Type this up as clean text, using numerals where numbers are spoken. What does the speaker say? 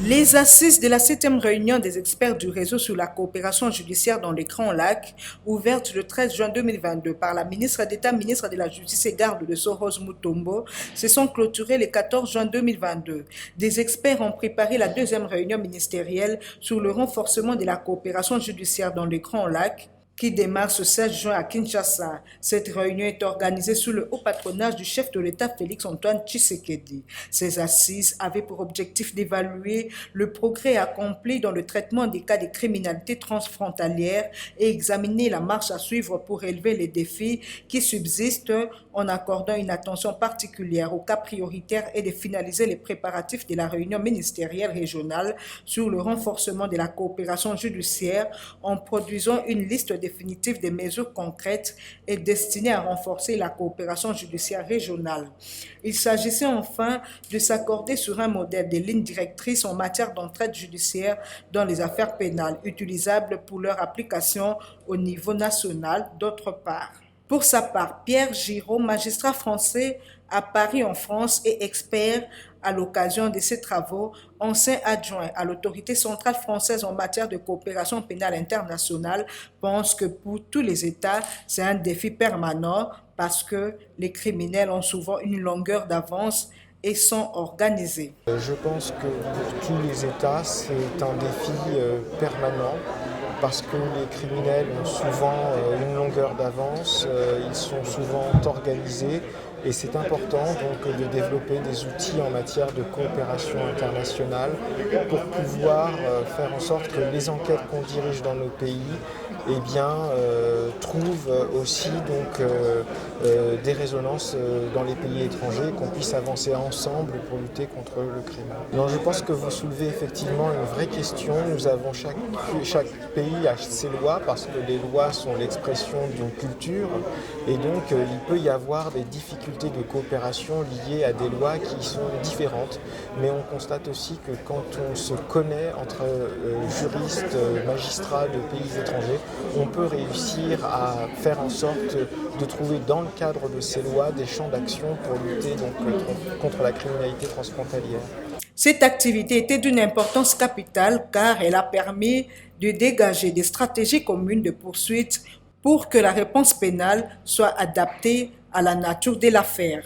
Les assises de la 7e réunion des experts du réseau sur la coopération judiciaire dans les Grands Lacs, ouverte le 13 juin 2022 par la ministre d'État, ministre de la Justice et garde de sceaux Rose Mutombo, se sont clôturées le 14 juin 2022. Des experts ont préparé la 2e réunion ministérielle sur le renforcement de la coopération judiciaire dans les Grands Lacs, qui démarre ce 16 juin à Kinshasa. Cette réunion est organisée sous le haut patronage du chef de l'État Félix-Antoine Tshisekedi. Ces assises avaient pour objectif d'évaluer le progrès accompli dans le traitement des cas de criminalité transfrontalière et examiner la marche à suivre pour élever les défis qui subsistent en accordant une attention particulière aux cas prioritaires et de finaliser les préparatifs de la réunion ministérielle régionale sur le renforcement de la coopération judiciaire en produisant une liste définitive des mesures concrètes et destinées à renforcer la coopération judiciaire régionale. Il s'agissait enfin de s'accorder sur un modèle de lignes directrices en matière d'entraide judiciaire dans les affaires pénales, utilisables pour leur application au niveau national d'autre part. Pour sa part, Pierre Giraud, magistrat français à Paris en France et expert à l'occasion de ces travaux, ancien adjoint à l'autorité centrale française en matière de coopération pénale internationale, pense que pour tous les États, c'est un défi permanent parce que les criminels ont souvent une longueur d'avance et sont organisés. Je pense que pour tous les États, c'est un défi permanent parce que les criminels ont souvent une longueur d'avance, ils sont souvent organisés et c'est important donc de développer des outils en matière de coopération internationale pour pouvoir faire en sorte que les enquêtes qu'on dirige dans nos pays trouvent aussi donc, des résonances dans les pays étrangers, qu'on puisse avancer ensemble pour lutter contre le crime. Non, je pense que vous soulevez effectivement une vraie question. Nous avons chaque pays a ses lois parce que les lois sont l'expression d'une culture et donc il peut y avoir des difficultés de coopération liées à des lois qui sont différentes. Mais on constate aussi que quand on se connaît entre juristes, magistrats de pays étrangers, on peut réussir à faire en sorte de trouver dans le cadre de ces lois des champs d'action pour lutter donc, contre la criminalité transfrontalière. Cette activité était d'une importance capitale car elle a permis de dégager des stratégies communes de poursuite pour que la réponse pénale soit adaptée à la nature de l'affaire.